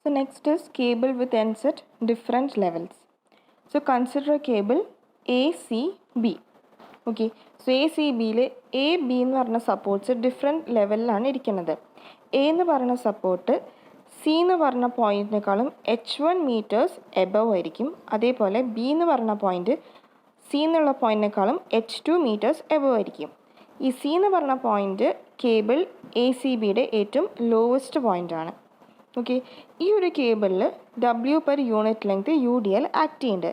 So next is cable with ends at different levels. So consider a cable ACB. Okay, so ACBയിൽ A, B എന്ന് പറഞ്ഞ supports different ലെവലിലാണ് ഇരിക്കുന്നത്. A എന്ന് പറഞ്ഞ support C എന്ന് പറഞ്ഞ പോയിൻറ്റിനേക്കാളും H1 മീറ്റേഴ്സ് എബവ് ആയിരിക്കും. അതേപോലെ B എന്ന് പറഞ്ഞ പോയിൻറ്റ് C എന്നുള്ള പോയിൻറ്റിനേക്കാളും H2 മീറ്റേഴ്സ് എബവ് ആയിരിക്കും. ഈ C എന്ന് പറഞ്ഞ പോയിൻറ്റ് കേബിൾ ACBയുടെ ഏറ്റവും ലോവസ്റ്റ് പോയിൻ്റാണ്. ഓക്കെ, ഈ ഒരു കേബിളിൽ W per unit length UDL act ചെയ്യുന്നുണ്ട്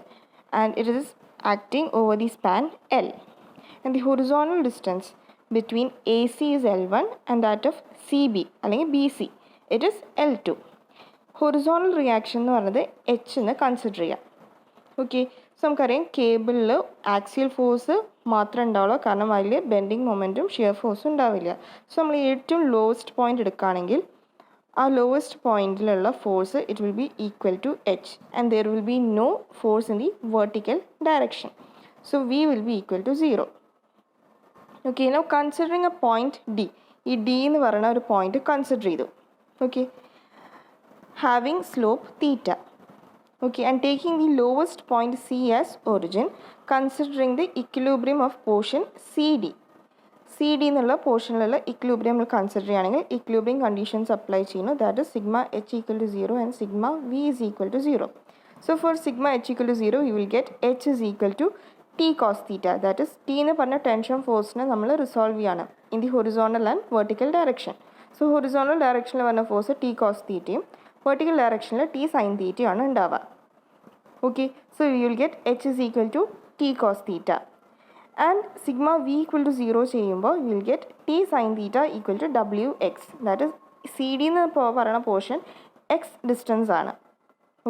and it is acting over the span L. And the horizontal distance between AC is L1 and that of CB അല്ലെങ്കിൽ BC it is L2. horizontal reaction എന്ന് പറയുന്നത് H എന്ന് consider ചെയ്യാം. Okay, so നമുക്കറിയാം കേബിളിൽ axial force മാത്രമേ ഉണ്ടാവുള്ളൂ, കാരണം അതിൽ ബെൻഡിങ് മൊമെൻറ്റും ഷിയർ ഫോഴ്സും ഉണ്ടാവില്ല. സോ നമ്മൾ ഏറ്റവും ലോവസ്റ്റ് പോയിൻ്റ് എടുക്കുകയാണെങ്കിൽ ആ ലോവസ്റ്റ് പോയിൻറ്റിലുള്ള force it will be equal to H and there will be no force in the vertical direction. So V will be equal to 0. Okay, now considering a point D. ഈ D എന്ന് പറയുന്ന ഒരു point consider ചെയ്തു. Okay, having slope theta. Okay, and taking the lowest point C as origin, considering the equilibrium of portion CD. CD എന്നുള്ള പോർഷനിലുള്ള equilibrium നമ്മൾ consider ചെയ്യുകയാണെങ്കിൽ equilibrium conditions apply ചെയ്യുന്നു. That is sigma H equal to 0 and sigma V is equal to 0. So for sigma H equal to 0 you will get H is equal to T cos theta. That is T എന്ന് പറഞ്ഞ tension ഫോഴ്സിനെ നമ്മൾ resolve ചെയ്യാണ് in the horizontal and vertical direction. So horizontal ഡയറക്ഷനിൽ വരുന്ന force T cos തീറ്റയും vertical ഡയറക്ഷനിൽ T sin തീറ്റയാണ് ഉണ്ടാവുക. Okay, so you will get H is equal to T cos theta and sigma V equal to 0 ചെയ്യുമ്പോൾ you will get T sin theta equal to WX. That is CD എന്ന് പറയുന്ന portion X distance ആണ്.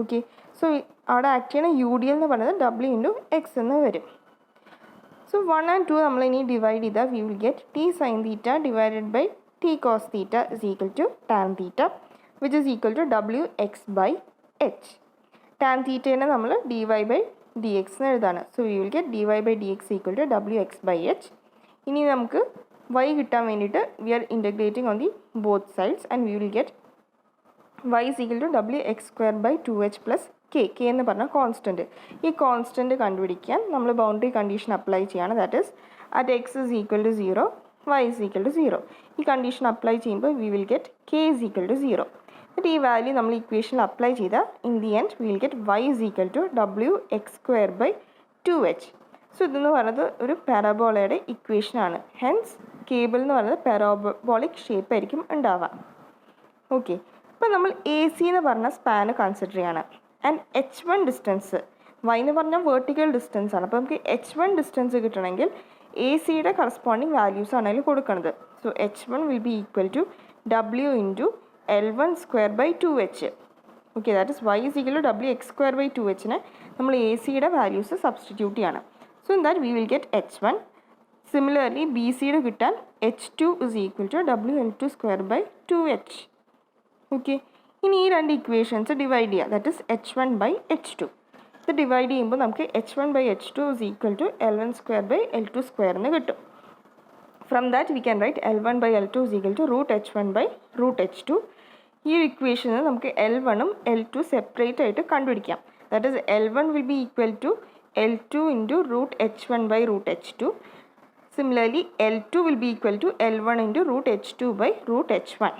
Okay, so അവിടെ act ചെയ്യുന്ന UDL എന്ന് പറയുന്നത് W into X എന്ന് വരും. So 1 and 2 നമ്മൾ ഇനി ഡിവൈഡ് ചെയ്താൽ we will get T sin theta divided by T cos theta is equal to tan theta which is equal to WX by H. Tan theta നെ നമ്മൾ dy by dx എന്ന് എഴുതാണ്. So we will get dy by dx equal to WX by H. ഇനി നമുക്ക് y കിട്ടാൻ വേണ്ടിയിട്ട് we are integrating on the both sides and we will get y is equal to WX square by 2H plus K എന്ന് പറഞ്ഞാൽ constant. ഈ constant കണ്ടുപിടിക്കാൻ നമ്മൾ boundary condition apply ചെയ്യാണ്. That is at x is equal to 0 y is equal to 0. ഈ condition apply ചെയ്യുമ്പോൾ we will get K is equal to 0. എന്നിട്ട് ഈ വാല്യൂ നമ്മൾ ഇക്വേഷനിൽ അപ്ലൈ ചെയ്താൽ in the end we will get y is equal to WX square by 2H. So ഇതെന്ന് പറയുന്നത് ഒരു പാരബോളയുടെ ഇക്വേഷനാണ്. ഹെൻസ് കേബിൾ എന്ന് പറയുന്നത് പാരബോളിക് ഷേപ്പ് ആയിരിക്കും ഉണ്ടാവുക. ഓക്കെ, ഇപ്പം നമ്മൾ AC എന്ന് പറഞ്ഞ സ്പാന് കൺസിഡർ ചെയ്യാണ് ആൻഡ് H1 ഡിസ്റ്റൻസ് y എന്ന് പറഞ്ഞാൽ വെർട്ടിക്കൽ ഡിസ്റ്റൻസ് ആണ്. അപ്പോൾ നമുക്ക് H1 ഡിസ്റ്റൻസ് കിട്ടണമെങ്കിൽ ACയുടെ കറസ്പോണ്ടിങ് വാല്യൂസ് ആണ് അതിൽ കൊടുക്കുന്നത്. So H1 will be equal to W into L1 square by 2H. Okay, that is y is equal to WX square by 2Hനെ നമ്മൾ ACയുടെ വാല്യൂസ് സബ്സ്റ്റിറ്റ്യൂട്ട് ചെയ്യണം. So in that we will get H1. Similarly BCയുടെ കിട്ടാൻ H2 is equal to WL2 square by 2H. Okay, ഇനി ഈ രണ്ട് equations divide ചെയ്യുക. That is H1 by H2. ഇത് ഡിവൈഡ് ചെയ്യുമ്പോൾ നമുക്ക് H1 by H2 is equal to L1 square by L2 square എന്ന് കിട്ടും. From that we can write L1 by L2 is equal to root H1 by root H2. ഈ ഇക്വേഷനിൽ നമുക്ക് L1ഉം L2 separate ആയിട്ട് കണ്ടുപിടിക്കാം. That is L1 will be equal to L2 into root H1 by root H2. Similarly L2 will be equal to L1 into root H2 by root H1.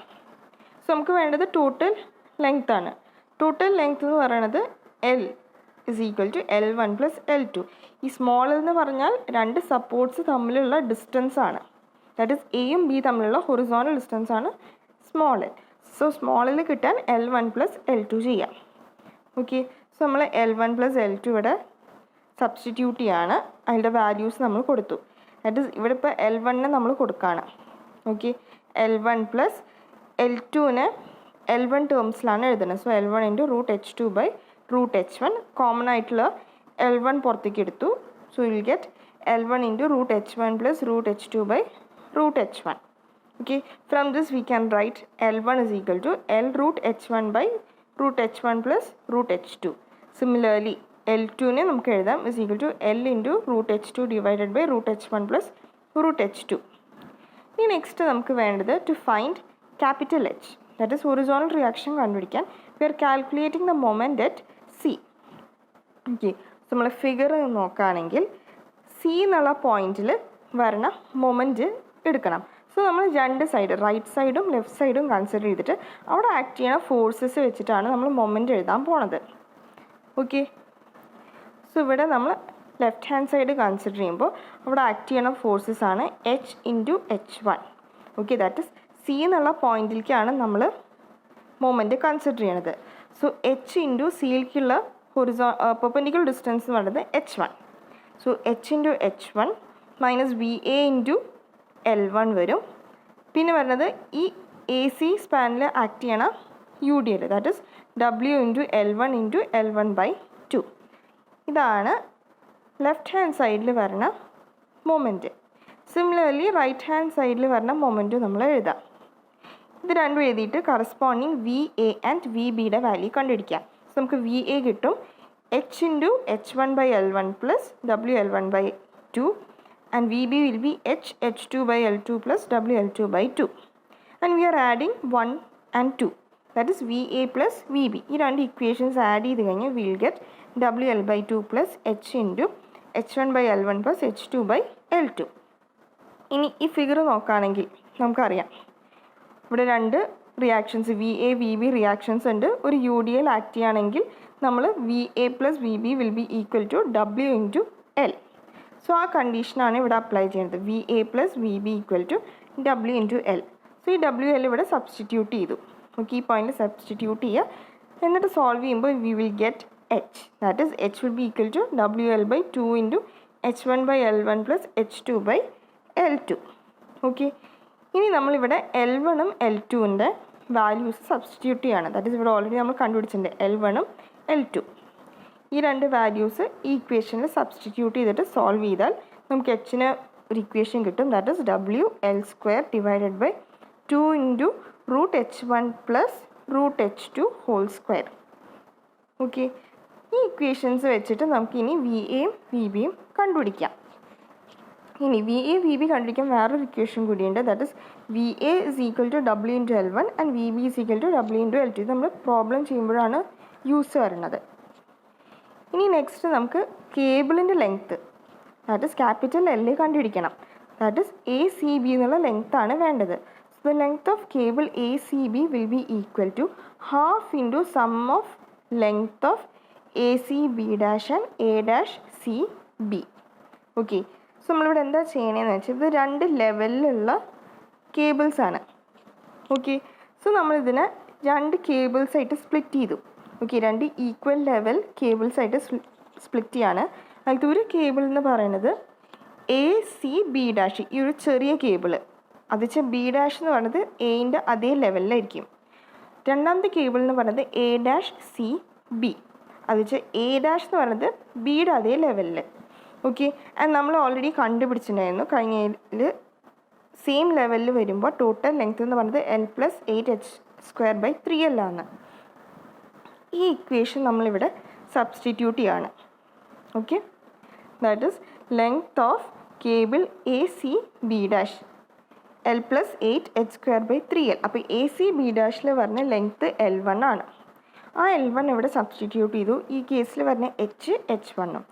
So നമുക്ക് വേണ്ടത് total length ആണ്. Total length എന്ന് പറയുന്നത് L is equal to L1 plus L2. ഈ small എന്ന് പറഞ്ഞാൽ രണ്ട് supports തമ്മിലുള്ള ഡിസ്റ്റൻസ് ആണ്. ദാറ്റ് ഇസ് എയും ബി തമ്മിലുള്ള ഹൊറിസോണൽ ഡിസ്റ്റൻസ് ആണ് സ്മോൾ എൽ. സോ സ്മോളിൽ കിട്ടാൻ L1 പ്ലസ് L2 ചെയ്യാം. ഓക്കെ, സോ നമ്മൾ L1 പ്ലസ് L2 ഇവിടെ സബ്സ്റ്റിറ്റ്യൂട്ട് ചെയ്യാണ്. അതിൻ്റെ വാല്യൂസ് നമ്മൾ കൊടുത്തു. ദാറ്റ് ഇസ് ഇവിടെ ഇപ്പോൾ L1നെ നമ്മൾ കൊടുക്കുകയാണ്. ഓക്കെ, L1 പ്ലസ് L2നെ L1 ടേംസിലാണ് എഴുതുന്നത്. So L1 into root H2 by root H1. Common ആയിട്ടുള്ള L1 പുറത്തേക്ക് എടുത്തു. So will get L1 into root H1 plus root H2 by root H1. Okay, from this we can write L1 is equal to L root H1 by root H1 plus root H2. Similarly L2നെ നമുക്ക് എഴുതാം is equal to L into root H2 divided by root H1 plus root H2. ഇനി next നമുക്ക് വേണ്ടത് to find capital H. That is horizontal reaction കണ്ടുപിടിക്കാൻ we are calculating the moment at C. Okay, so നമ്മൾ figure നോക്കുകയാണെങ്കിൽ C എന്നുള്ള പോയിന്റിൽ വരണ moment എടുക്കണം. സോ നമ്മൾ രണ്ട് സൈഡ്, റൈറ്റ് സൈഡും ലെഫ്റ്റ് സൈഡും കൺസിഡർ ചെയ്തിട്ട് അവിടെ ആക്ട് ചെയ്യണ ഫോഴ്സസ് വെച്ചിട്ടാണ് നമ്മൾ മൊമെൻറ്റ് എഴുതാൻ പോണത്. ഓക്കെ, സോ ഇവിടെ നമ്മൾ ലെഫ്റ്റ് ഹാൻഡ് സൈഡ് കൺസിഡർ ചെയ്യുമ്പോൾ അവിടെ ആക്ട് ചെയ്യണ ഫോഴ്സസ് ആണ് H into H1. Okay, that is C എന്നുള്ള പോയിന്റിലേക്കാണ് നമ്മൾ മൊമെൻറ്റ് കൺസിഡർ ചെയ്യണത്. സോ H ഇൻറ്റു സിയിലേക്കുള്ള പെർപെൻഡിക്കുലർ ഡിസ്റ്റൻസ് എന്ന് പറയുന്നത് H1. So H into H1 minus VA into L1 വരും. പിന്നെ വരുന്നത് ഈ AC സ്പാനിൽ ആക്ട് ചെയ്യണ UDL, that is W into L1 into L1/2. ഇതാണ് ലെഫ്റ്റ് ഹാൻഡ് സൈഡിൽ വരണ മൊമെൻറ്റ്. സിമിലർലി റൈറ്റ് ഹാൻഡ് സൈഡിൽ വരണ മൊമെൻറ്റ് നമ്മൾ എഴുതാം. ഇത് രണ്ടും എഴുതിയിട്ട് കറസ്പോണ്ടിങ് VA ആൻഡ് VBയുടെ വാല്യൂ കണ്ടുപിടിക്കാം. സോ നമുക്ക് VA കിട്ടും H into H1/L1 plus WL1/2 and VB will be H2/L2 plus WL2/2 and we are adding 1 and 2, that is VA plus VB. ഈ രണ്ട് ഇക്വേഷൻസ് ആഡ് ചെയ്ത് കഴിഞ്ഞാൽ we will get WL/2 plus H into H1/L1 plus H2/L2. ഇനി ഈ figure നോക്കുകയാണെങ്കിൽ നമുക്കറിയാം ഇവിടെ രണ്ട് റിയാക്ഷൻസ് VA VB റിയാക്ഷൻസ് ഉണ്ട്. ഒരു UDL ആക്ട് ചെയ്യുകയാണെങ്കിൽ നമ്മൾ VA plus VB will be equal to W into L. So ആ കണ്ടീഷനാണ് ഇവിടെ അപ്ലൈ ചെയ്യുന്നത്. VA plus VB equal to W into L. So ഈ WL ഇവിടെ സബ്സ്റ്റിറ്റ്യൂട്ട് ചെയ്തു. നമുക്ക് ഈ പോയിന്റിൽ സബ്സ്റ്റിറ്റ്യൂട്ട് ചെയ്യുക. എന്നിട്ട് സോൾവ് ചെയ്യുമ്പോൾ we will get H, that is H will be equal to WL/2 into H1/L1 plus H2/L2. Okay, ഇനി നമ്മളിവിടെ L1ഉം L2ൻ്റെ വാല്യൂസ് സബ്സ്റ്റിറ്റ്യൂട്ട് ചെയ്യാണ്. ദാറ്റ് ഇസ് ഇവിടെ ഓൾറെഡി നമ്മൾ കണ്ടുപിടിച്ചിട്ടുണ്ട് L1ഉം L2. ഈ രണ്ട് വാല്യൂസ് ഈ ഇക്വേഷനിൽ സബ്സ്റ്റിറ്റ്യൂട്ട് ചെയ്തിട്ട് സോൾവ് ചെയ്താൽ നമുക്ക് Hന് ഒരു ഇക്വേഷൻ കിട്ടും. That is WL² divided by 2 into √H1 plus √H2 whole square. Okay, ഈ ഇക്വേഷൻസ് വെച്ചിട്ട് നമുക്കിനി VAയും VBയും കണ്ടുപിടിക്കാം. ഇനി VA VB കണ്ടുപിടിക്കാൻ വേറൊരു ഇക്വേഷൻ കൂടിയുണ്ട്. That is VA is equal to W into L1 and VB is equal to W into L2. ഇത് നമ്മൾ പ്രോബ്ലം ചെയ്യുമ്പോഴാണ് യൂസ് വരുന്നത്. ഇനി നെക്സ്റ്റ് നമുക്ക് കേബിളിൻ്റെ length, that is capital L കണ്ടുപിടിക്കണം. ദാറ്റ് ഇസ് ACB എന്നുള്ള ലെങ്ത്താണ് വേണ്ടത്. So the length of cable ACB will be equal to half into sum of length of ACB dash and A'(CB). Okay, so നമ്മളിവിടെ എന്താ ചെയ്യണതെന്ന് വെച്ചാൽ ഇത് രണ്ട് ലെവലിലുള്ള കേബിൾസാണ്. ഓക്കെ, സോ നമ്മളിതിനെ രണ്ട് കേബിൾസായിട്ട് സ്പ്ലിറ്റ് ചെയ്തു. ഓക്കെ, രണ്ട് ഈക്വൽ ലെവൽ കേബിൾസായിട്ട് സ്പ്ലിറ്റ് ചെയ്യാണ്. അതിലത്തെ ഒരു കേബിൾ എന്ന് പറയുന്നത് ACB ഡാഷ്, ഈ ഒരു ചെറിയ കേബിൾ അത് വെച്ചാൽ B ഡാഷ് എന്ന് പറയുന്നത് Aൻ്റെ അതേ ലെവലിലായിരിക്കും. രണ്ടാമത്തെ കേബിൾ എന്ന് പറയുന്നത് A'(CB), അത് വെച്ചാൽ A ഡാഷ് എന്ന് പറയുന്നത് Bയുടെ അതേ ലെവലിൽ. ഓക്കെ, ആൻഡ് നമ്മൾ ഓൾറെഡി കണ്ടുപിടിച്ചിട്ടുണ്ടായിരുന്നു കഴിഞ്ഞതിൽ സെയിം ലെവലിൽ വരുമ്പോൾ ടോട്ടൽ ലെങ്ത് എന്ന് പറയുന്നത് L+8H²/3L ആണ്. ഈ ഇക്വേഷൻ നമ്മളിവിടെ സബ്സ്റ്റിറ്റ്യൂട്ട് ചെയ്യാണ്. Okay, that is length of cable ACB dash L+8H²/3L. അപ്പോൾ ACB ഡാഷിൽ പറഞ്ഞ ലെങ്ത്ത് L1 ആണ്. ആ L1 ഇവിടെ സബ്സ്റ്റിറ്റ്യൂട്ട് ചെയ്തു. ഈ കേസിൽ പറഞ്ഞ H1ഉം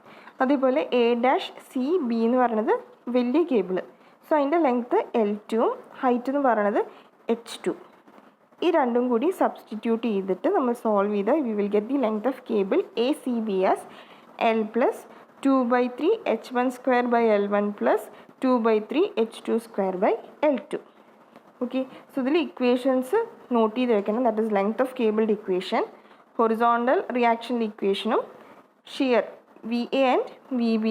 അതേപോലെ A'(CB) എന്ന് പറയുന്നത് വലിയ കേബിൾ. സോ അതിൻ്റെ ലെങ്ത്ത് L2ഉം ഹൈറ്റ് എന്ന് പറയുന്നത് H2. ഈ രണ്ടും കൂടി സബ്സ്റ്റിറ്റ്യൂട്ട് ചെയ്തിട്ട് നമ്മൾ സോൾവ് ചെയ്താൽ we will get the length of cable ACB as L+2/3 H1² plus 2/3 H2² okay, so ഇതിൽ ഇക്വേഷൻസ് നോട്ട് ചെയ്ത് വെക്കണം. ദാറ്റ് ഇസ് ലെങ്ത് ഓഫ് കേബിൾഡ് ഇക്വേഷൻ, ഹൊറിസോണ്ടൽ റിയാക്ഷൻ്റെ ഇക്വേഷനും ഷിയർ VA ആൻഡ് VB.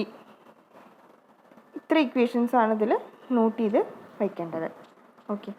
ഇത്ര ഇക്വേഷൻസാണ് ഇതിൽ നോട്ട് ചെയ്ത് വയ്ക്കേണ്ടത്. ഓക്കെ.